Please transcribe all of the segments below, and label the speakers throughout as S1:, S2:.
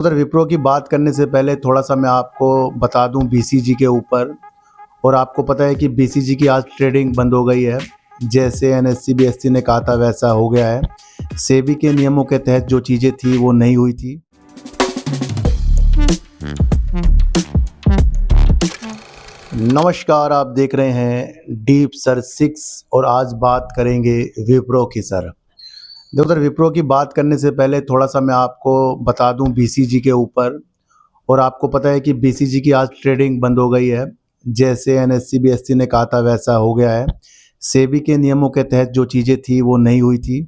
S1: उधर विप्रो की बात करने से पहले थोड़ा-सा मैं आपको बता दूँ बीसीजी के ऊपर। और आपको पता है कि बीसीजी की आज ट्रेडिंग बंद हो गई है। जैसे एनएससी, बीएसई ने कहा था वैसा हो गया है। सेबी के नियमों के तहत जो चीज़ें थी वो नहीं हुई थी। नमस्कार, आप देख रहे हैं डीप सर 6 और आज बात करेंगे विप्रो की सर। देखो उधर विप्रो की बात करने से पहले थोड़ा-सा मैं आपको बता दूँ बीसीजी के ऊपर। और आपको पता है कि बीसीजी की आज ट्रेडिंग बंद हो गई है। जैसे एनएससी, बीएसई ने कहा था वैसा हो गया है। सेबी के नियमों के तहत जो चीज़ें थी वो नहीं हुई थी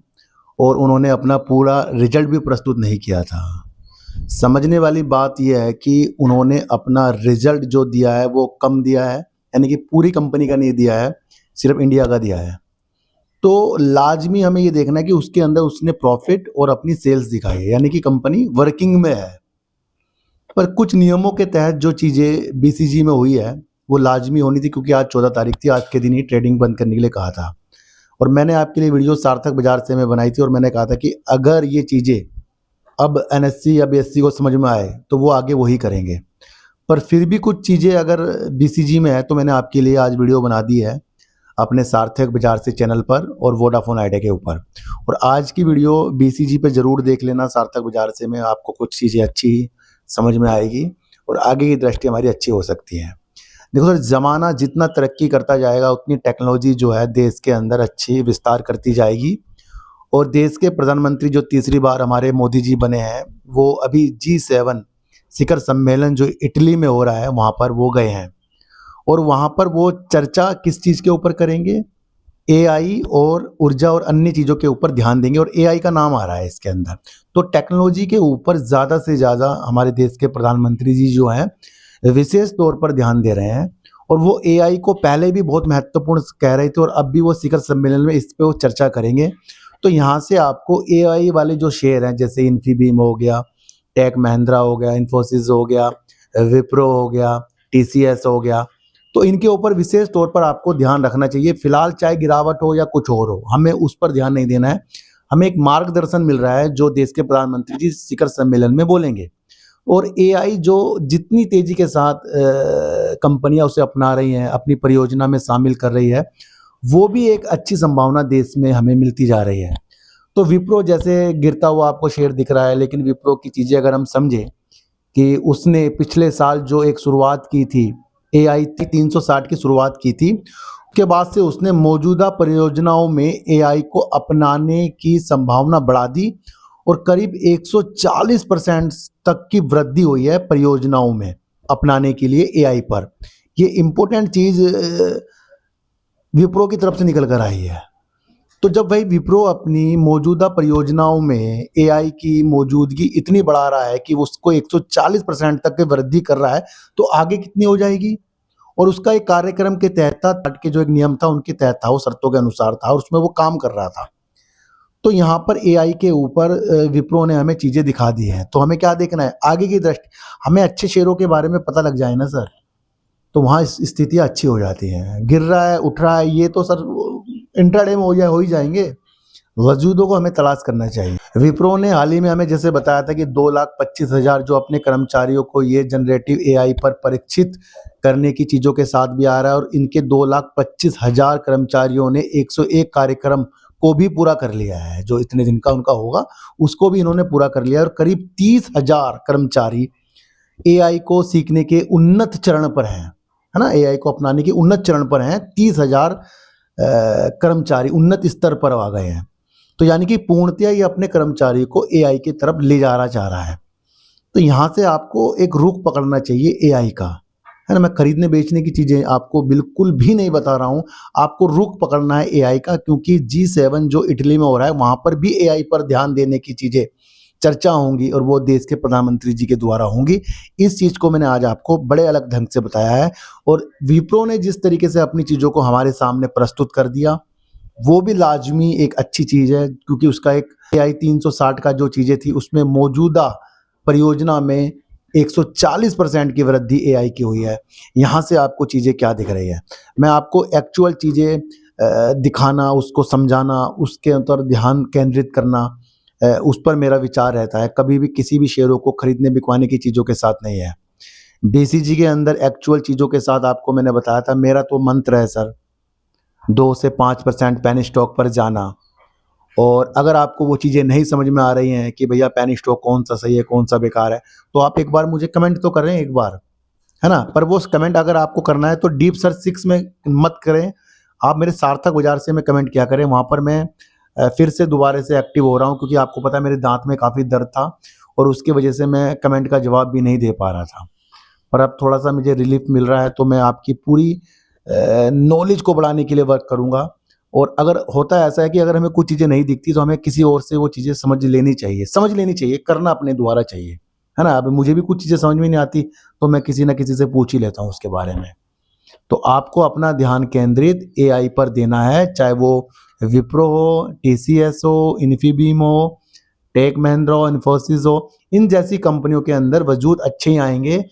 S1: और उन्होंने अपना पूरा रिजल्ट भी प्रस्तुत नहीं किया था। समझने वाली बात यह है कि उन्होंने अपना रिजल्ट जो दिया है वो कम दिया है, यानी कि पूरी कंपनी का नहीं दिया है, सिर्फ इंडिया का दिया है। तो लाज़मी हमें ये देखना है कि उसके अंदर उसने प्रॉफ़िट और अपनी सेल्स दिखाई है, यानी कि कंपनी वर्किंग में है। पर कुछ नियमों के तहत जो चीज़ें बीसीजी में हुई है वो लाज़मी होनी थी, क्योंकि आज 14 तारीख थी, आज के दिन ही ट्रेडिंग बंद करने के लिए कहा था। और मैंने आपके लिए वीडियो सार्थक बाज़ार से मैं बनाई थी और मैंने कहा था कि अगर ये चीज़ें अब एनएससी या बीएसई को समझ में आए तो वो आगे वही करेंगे। पर फिर भी कुछ चीज़ें अगर बीसीजी में है तो मैंने आपके लिए आज वीडियो बना दी है अपने सार्थक बाज़ार से चैनल पर और वोडाफोन आइडिया के ऊपर। और आज की वीडियो बीसीजी पे ज़रूर देख लेना सार्थक बाज़ार से, में आपको कुछ चीज़ें अच्छी समझ में आएगी और आगे की दृष्टि हमारी अच्छी हो सकती है। देखो सर, ज़माना जितना तरक्की करता जाएगा उतनी टेक्नोलॉजी जो है देश के अंदर अच्छी विस्तार करती जाएगी। और देश के प्रधानमंत्री जो तीसरी बार हमारे मोदी जी बने हैं, वो अभी G7 शिखर सम्मेलन जो इटली में हो रहा है वहाँ पर वो गए हैं। और वहाँ पर वो चर्चा किस चीज़ के ऊपर करेंगे? एआई और ऊर्जा और अन्य चीज़ों के ऊपर ध्यान देंगे और एआई का नाम आ रहा है इसके अंदर। तो टेक्नोलॉजी के ऊपर ज़्यादा से ज़्यादा हमारे देश के प्रधानमंत्री जी जो हैं विशेष तौर पर ध्यान दे रहे हैं। और वो एआई को पहले भी बहुत महत्वपूर्ण कह रहे थे और अब भी वो शिखर सम्मेलन में इस पे वो चर्चा करेंगे। तो यहाँ से आपको एआई वाले जो शेयर हैं, जैसे इन्फीबीम हो गया, टेक महिंद्रा हो गया, इन्फोसिस हो गया, विप्रो हो गया, टीसीएस हो गया, तो इनके ऊपर विशेष तौर पर आपको ध्यान रखना चाहिए। फिलहाल चाहे गिरावट हो या कुछ और हो, हमें उस पर ध्यान नहीं देना है। हमें एक मार्गदर्शन मिल रहा है जो देश के प्रधानमंत्री जी शिखर सम्मेलन में बोलेंगे। और एआई जो जितनी तेजी के साथ कंपनियां उसे अपना रही हैं, अपनी परियोजना में शामिल कर रही है, वो भी एक अच्छी संभावना देश में हमें मिलती जा रही है। तो विप्रो जैसे गिरता हुआ आपको शेयर दिख रहा है, लेकिन विप्रो की चीज़ें अगर हम समझें कि उसने पिछले साल जो एक शुरुआत की थी, एआई 360 की शुरुआत की थी, उसके बाद से उसने मौजूदा परियोजनाओं में एआई को अपनाने की संभावना बढ़ा दी और करीब 140% तक की वृद्धि हुई है परियोजनाओं में अपनाने के लिए एआई पर। ये इम्पोर्टेंट चीज़ विप्रो की तरफ से निकल कर आई है। तो जब भाई विप्रो अपनी मौजूदा परियोजनाओं में एआई की मौजूदगी इतनी बढ़ा रहा है कि उसको 140% तक की वृद्धि कर रहा है, तो आगे कितनी हो जाएगी? और उसका एक कार्यक्रम के तहत था, टाटा के जो एक नियम था उनके तहत था, वो शर्तों के अनुसार था और उसमें वो काम कर रहा था। तो यहाँ पर एआई के ऊपर विप्रो ने हमें चीज़ें दिखा दी हैं। तो हमें क्या देखना है? आगे की दृष्टि। हमें अच्छे शेयरों के बारे में पता लग जाए ना सर, तो वहाँ स्थितियाँ अच्छी हो जाती हैं। गिर रहा है, उठ रहा है, ये तो सर इंट्राडे में हो ही जाएंगे। वजूदों को हमें तलाश करना चाहिए। विप्रो ने हाल ही में हमें जैसे बताया था कि 2,25,000 जो अपने कर्मचारियों को ये जनरेटिव एआई पर परीक्षित करने की चीज़ों के साथ भी आ रहा है। और इनके 2,25,000 कर्मचारियों ने 101 कार्यक्रम को भी पूरा कर लिया है। जो इतने दिन का उनका होगा उसको भी इन्होंने पूरा कर लिया। और करीब 30,000 कर्मचारी एआई को सीखने के उन्नत चरण पर हैं, है ना? एआई को अपनाने के उन्नत चरण पर हैं। 30,000 कर्मचारी उन्नत स्तर पर आ गए हैं। तो यानी कि पूर्णतया ये अपने कर्मचारी को एआई की तरफ ले जाना चाह रहा है। तो यहाँ से आपको एक रुख पकड़ना चाहिए एआई का, है ना? मैं खरीदने बेचने की चीज़ें आपको बिल्कुल भी नहीं बता रहा हूँ। आपको रुख पकड़ना है एआई का, क्योंकि G7 जो इटली में हो रहा है वहाँ पर भी एआई पर ध्यान देने की चीज़ें चर्चा होंगी और वो देश के प्रधानमंत्री जी के द्वारा होंगी। इस चीज़ को मैंने आज आपको बड़े अलग ढंग से बताया है। और विप्रो ने जिस तरीके से अपनी चीज़ों को हमारे सामने प्रस्तुत कर दिया, वो भी लाजमी एक अच्छी चीज़ है, क्योंकि उसका एक एआई 360 का जो चीज़ें थी उसमें मौजूदा परियोजना में 140% की वृद्धि एआई की हुई है। यहाँ से आपको चीज़ें क्या दिख रही है? मैं आपको एक्चुअल चीज़ें दिखाना, उसको समझाना, उसके ऊपर ध्यान केंद्रित करना, उस पर मेरा विचार रहता है। कभी भी किसी भी शेयरों को खरीदने बिकवाने की चीज़ों के साथ नहीं है। बीसीजी के अंदर एक्चुअल चीज़ों के साथ आपको मैंने बताया था, मेरा तो मंत्र है सर, 2 से 5% पेनी स्टॉक पर जाना। और अगर आपको वो चीज़ें नहीं समझ में आ रही हैं कि भैया पेनी स्टॉक कौन-सा सही है, कौन-सा बेकार है, तो आप एक बार मुझे कमेंट तो करें एक बार, है ना? पर वो कमेंट अगर आपको करना है तो डीप सर्च 6 में मत करें, आप मेरे सार्थक बाज़ार से में कमेंट किया करें। वहाँ पर मैं फिर से दोबारा से एक्टिव हो रहा हूँ, क्योंकि आपको पता है मेरे दाँत में काफ़ी दर्द था और उसकी वजह से मैं कमेंट का जवाब भी नहीं दे पा रहा था। पर अब थोड़ा-सा मुझे रिलीफ़ मिल रहा है, तो मैं आपकी पूरी नॉलेज को बढ़ाने के लिए वर्क करूँगा। और अगर होता है ऐसा है कि अगर हमें कुछ चीज़ें नहीं दिखती, तो हमें किसी और से वो चीज़ें समझ लेनी चाहिए, करना अपने द्वारा चाहिए, है ना? अब मुझे भी कुछ चीज़ें समझ में नहीं आती, तो मैं किसी न किसी से पूछ ही लेता हूँ उसके बारे में। तो आपको अपना ध्यान केंद्रित एआई पर देना है, चाहे वो विप्रो हो, टीसीएस हो, इन्फीबीम हो, टेक महिंद्रा हो, इन्फोसिस हो, इन जैसी कंपनियों के अंदर वजूद अच्छे ही आएँगे।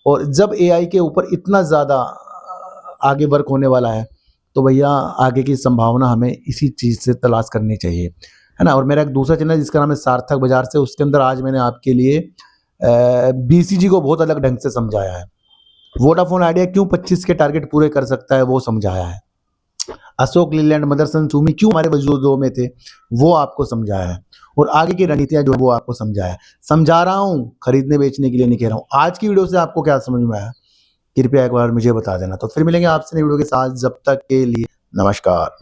S1: और जब एआई के ऊपर इतना ज़्यादा आगे वर्क होने वाला है, तो भैया आगे की संभावना हमें इसी चीज़ से तलाश करनी चाहिए, है ना? और मेरा एक दूसरा चैनल है जिसका नाम है सार्थक बाज़ार से, उसके अंदर आज मैंने आपके लिए बीसीजी को बहुत अलग ढंग से समझाया है। वोडाफोन आइडिया क्यों 25 के टारगेट पूरे कर सकता है, वो समझाया है। अशोक लीलैंड, मदरसन सुमी क्यों हमारे वजूदों में थे, वो आपको समझाया है। और आगे की रणनीतियाँ जो है वो आपको समझाया है। समझा रहा हूँ, खरीदने बेचने के लिए नहीं कह रहा हूँ। आज की वीडियो से आपको क्या समझ में आया? कृपया एक बार मुझे बता देना। तो फिर मिलेंगे आपसे नई वीडियो के साथ, जब तक के लिए नमस्कार।